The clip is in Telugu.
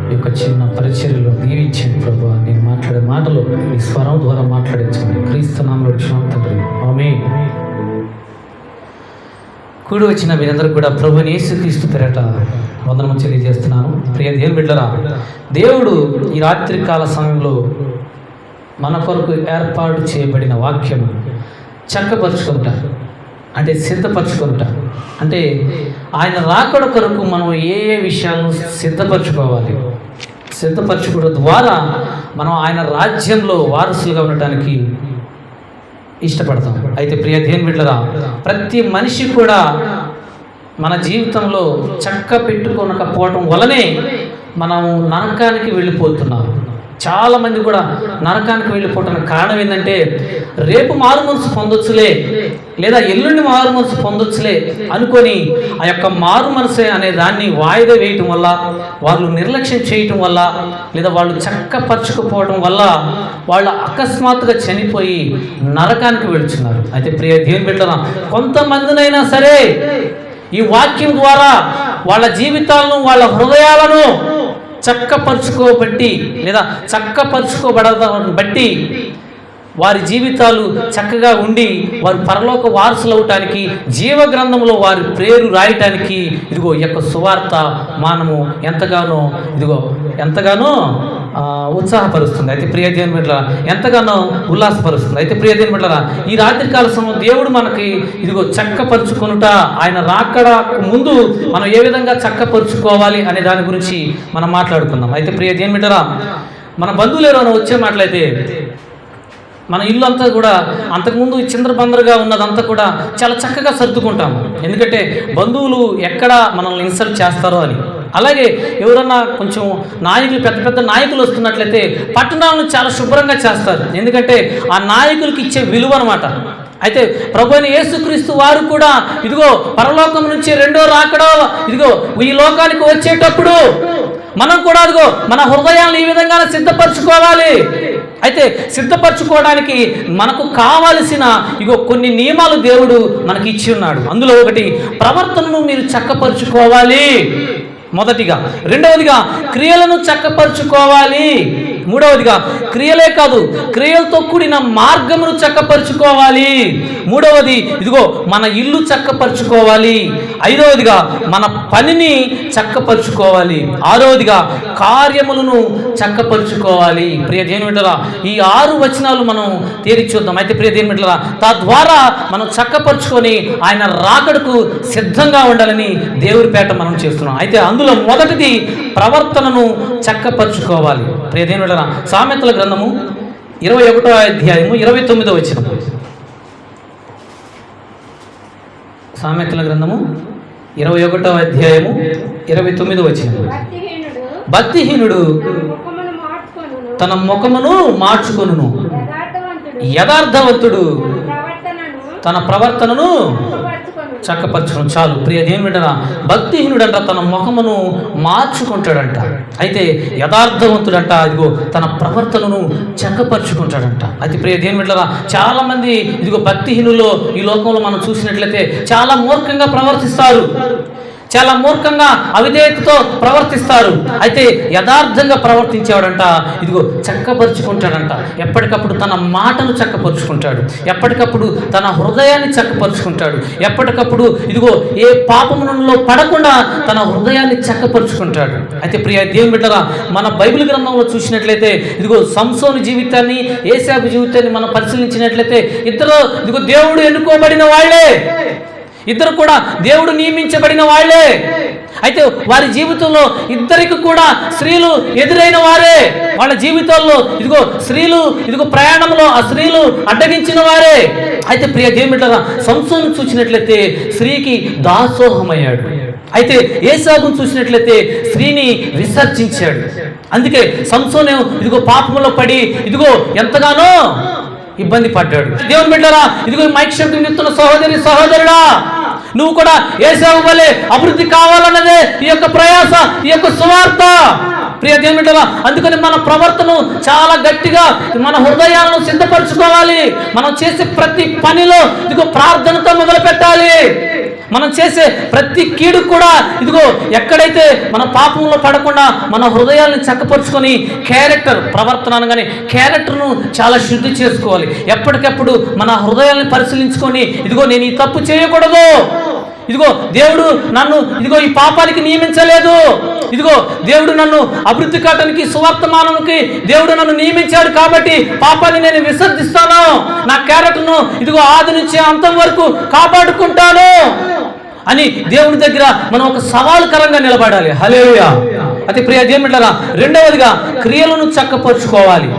ఈ యొక్క చిన్న పరిచర్యలో దీవించండి ప్రభు. నేను మాట్లాడే మాటలు మీ స్వరం ద్వారా మాట్లాడించండి. క్రీస్తు నామములో క్షమాపణ. ఆమేన్. కూడి వచ్చిన మీరందరూ కూడా ప్రభుని యేసుక్రీస్తు పేరట వందనము తెలియజేస్తున్నాను. ప్రియ దేవుని బిడ్డలారా, దేవుడు ఈ రాత్రికాల సమయంలో మన కొరకు ఏర్పాటు చేయబడిన వాక్యం చక్కపరుచుకుంటా అంటే సిద్ధపరచుకుంటా అంటే ఆయన రాకడ కొరకు మనం ఏ ఏ విషయాలను సిద్ధపరచుకోవడం ద్వారా మనం ఆయన రాజ్యంలో వారసులుగా ఉండటానికి ఇష్టపడతాం. అయితే ప్రియ దేవుని బిడ్డలారా, ప్రతి మనిషి కూడా మన జీవితంలో చక్క పెట్టుకోనకపోవటం వలనే మనం నరకానికి వెళ్ళిపోతున్నాం. చాలామంది కూడా నరకానికి వెళ్ళిపోవటానికి కారణం ఏంటంటే, రేపు మారు మనసు పొందొచ్చులే లేదా ఎల్లుండి మారు మనసు పొందొచ్చులే అనుకొని ఆ యొక్క మారు మనసే అనే దాన్ని వాయిదా వేయటం వల్ల, వాళ్ళు నిర్లక్ష్యం చేయటం వల్ల, లేదా వాళ్ళు చక్కపరచుకుపోవడం వల్ల వాళ్ళు అకస్మాత్తుగా చనిపోయి నరకానికి వెళుతున్నారు. అయితే ప్రియ దేవుని బిడ్డలారా, కొంతమందినైనా సరే ఈ వాక్యం ద్వారా వాళ్ళ జీవితాలను, వాళ్ళ హృదయాలను చక్కపరుచుకోబట్టి లేదా చక్కపరుచుకోబడదాన్ని బట్టి వారి జీవితాలు చక్కగా ఉండి వారు పరలోక వారసులు అవటానికి, జీవ గ్రంథంలో వారి పేరు రాయటానికి ఇదిగో ఈ యొక్క సువార్త మనము ఎంతగానో ఉత్సాహపరుస్తుంది. అయితే ప్రియ దేవుని బిడ్డలారా, ఎంతగానో ఉల్లాసపరుస్తుంది. అయితే ప్రియ దేవుని బిడ్డలారా, ఈ రాత్రికాల సమయం దేవుడు మనకి ఇదిగో చక్కపరుచుకొనుట, ఆయన రాకడ ముందు మనం ఏ విధంగా చక్కపరుచుకోవాలి అనే దాని గురించి మనం మాట్లాడుకుందాం. అయితే ప్రియ దేవుని బిడ్డలారా, మన బంధువులు ఎవరైనా వచ్చే మాటలైతే మన ఇల్లు అంతా కూడా అంతకుముందు చిందరబందరగా ఉన్నదంతా కూడా చాలా చక్కగా సర్దుకుంటాము. ఎందుకంటే బంధువులు ఎక్కడ మనల్ని ఇన్సల్ట్ చేస్తారో అని. అలాగే ఎవరన్నా కొంచెం నాయకులు, పెద్ద పెద్ద నాయకులు వస్తున్నట్లయితే పట్టణాలను చాలా శుభ్రంగా చేస్తారు. ఎందుకంటే ఆ నాయకులకి ఇచ్చే విలువ అనమాట. అయితే ప్రభువైన యేసుక్రీస్తు వారు కూడా ఇదిగో పరలోకం నుంచి రెండో రాకడో ఇదిగో ఈ లోకానికి వచ్చేటప్పుడు మనం కూడా అదిగో మన హృదయాలను ఈ విధంగా సిద్ధపరచుకోవాలి. అయితే సిద్ధపరచుకోవడానికి మనకు కావలసిన ఇగో కొన్ని నియమాలు దేవుడు మనకి ఇచ్చి ఉన్నాడు. అందులో ఒకటి, ప్రవర్తనను మీరు చక్కపరుచుకోవాలి మొదటిగా. రెండవదిగా క్రియలను చక్కపరుచుకోవాలి. మూడవదిగా క్రియలే కాదు, క్రియలతో కూడిన మార్గమును చక్కపరుచుకోవాలి. మూడవది ఇదిగో మన ఇల్లు చక్కపరుచుకోవాలి. ఐదవదిగా మన పనిని చక్కపరుచుకోవాలి. ఆరవదిగా కార్యములను చక్కపరుచుకోవాలి. ప్రియ దేవుని బిడ్డలారా, ఈ 6 వచనాలు మనం తేల్చి చూద్దాం. అయితే ప్రియ దేవుని బిడ్డలారా, తద్వారా మనం చక్కపరుచుకొని ఆయన రాకడకు సిద్ధంగా ఉండాలని దేవుని పేట మనం చేస్తున్నాం. అయితే అందులో మొదటిది ప్రవర్తనను చక్కపరుచుకోవాలి. ప్రియ దేవుని బిడ్డలారా, సామెతల గ్రంథము 21వ అధ్యాయము 29వ వచనం. సామెతల గ్రంథము 21వ అధ్యాయము 29వ వచనం. భక్తిహీనుడు తన ముఖమును మార్చుకొనును, యథార్థవంతుడు తన ప్రవర్తనను చక్కపరచును. చాలు ప్రియ దేవుని బిడ్డలారా, భక్తిహీనుడంట తన ముఖమును మార్చుకుంటాడంట. అయితే యథార్థవంతుడంట ఇదిగో తన ప్రవర్తనను చక్కపరుచుకుంటాడంట. అయితే ప్రియ దేవుని బిడ్డలారా, చాలా మంది ఇదిగో భక్తిహీనుల్లో ఈ లోకంలో మనం చూసినట్లయితే చాలా మూర్ఖంగా ప్రవర్తిస్తారు, చాలా మూర్ఖంగా అవిధేయతతో ప్రవర్తిస్తారు. అయితే యథార్థంగా ప్రవర్తించేవాడంట ఇదిగో చక్కపరుచుకుంటాడంట. ఎప్పటికప్పుడు తన మాటను చక్కపరుచుకుంటాడు, ఎప్పటికప్పుడు తన హృదయాన్ని చక్కపరుచుకుంటాడు, ఎప్పటికప్పుడు ఇదిగో ఏ పాపములలో పడకుండా తన హృదయాన్ని చక్కపరుచుకుంటాడు. అయితే ప్రియ దేవుని బిడ్డలారా, మన బైబిల్ గ్రంథంలో చూసినట్లయితే ఇదిగో సంసోను జీవితాన్ని, ఏశాబు జీవితాన్ని మనం పరిశీలించినట్లయితే ఇద్దరు ఇదిగో దేవుడు ఎన్నుకోబడిన వాళ్ళే, ఇద్దరు కూడా దేవుడు నియమించబడిన వాళ్ళే. అయితే వారి జీవితంలో ఇద్దరికి కూడా స్త్రీలు ఎదురైన వారే. వాళ్ళ జీవితాల్లో ఇదిగో స్త్రీలు ఇదిగో ప్రయాణంలో ఆ స్త్రీలు అడ్డగించిన వారే. అయితే ప్రియ దేవుని బిడ్డలారా, సంసోను చూసినట్లయితే స్త్రీకి దాసోహమయ్యాడు. అయితే ఏసావును చూసినట్లయితే స్త్రీని విసర్జించాడు. అందుకే సంసోను ఇదిగో పాపములో పడి ఇదిగో ఎంతగానో ఇబ్బంది పడ్డాడు. దేవుని బిడ్డలారా, ఇదిగో మైక్ శబ్దం వింటున్న సహోదరుడా, నువ్వు కూడా ఏసావు వలె అభివృద్ధి కావాలన్నదే ఈ యొక్క ప్రయాస, ఈ యొక్క సువార్త. ప్రియ దేవుని బిడ్డలారా, అందుకని మన ప్రవర్తన చాలా గట్టిగా మన హృదయాలను సిద్ధపరచుకోవాలి. మనం చేసే ప్రతి పనిలో ఇదిగో ప్రార్థనతో మొదలు పెట్టాలి. మనం చేసే ప్రతి కీడు కూడా ఇదిగో ఎక్కడైతే మన పాపంలో పడకుండా మన హృదయాలను చక్కపరుచుకొని క్యారెక్టర్ ప్రవర్తన అనగానే క్యారెక్టర్ను చాలా శుద్ధి చేసుకోవాలి. ఎప్పటికప్పుడు మన హృదయాలను పరిశీలించుకొని ఇదిగో నేను ఈ తప్పు చేయకూడదు, ఇదిగో దేవుడు నన్ను ఇదిగో ఈ పాపానికి నియమించలేదు, ఇదిగో దేవుడు నన్ను అభివృద్ధి కావడానికి సువార్తమానానికి దేవుడు నన్ను నియమించాడు కాబట్టి పాపాన్ని నేను విసర్జిస్తాను, నా క్యారెక్టర్ను ఇదిగో ఆది నుంచి అంతం వరకు కాపాడుకుంటాను అని దేవుడి దగ్గర మనం ఒక సవాలుకరంగా నిలబడాలి. హల్లెలూయా. అతి ప్రియ దేవుని బిడ్డలారా, రెండవదిగా క్రియలను చక్కపరుచుకోవాలి.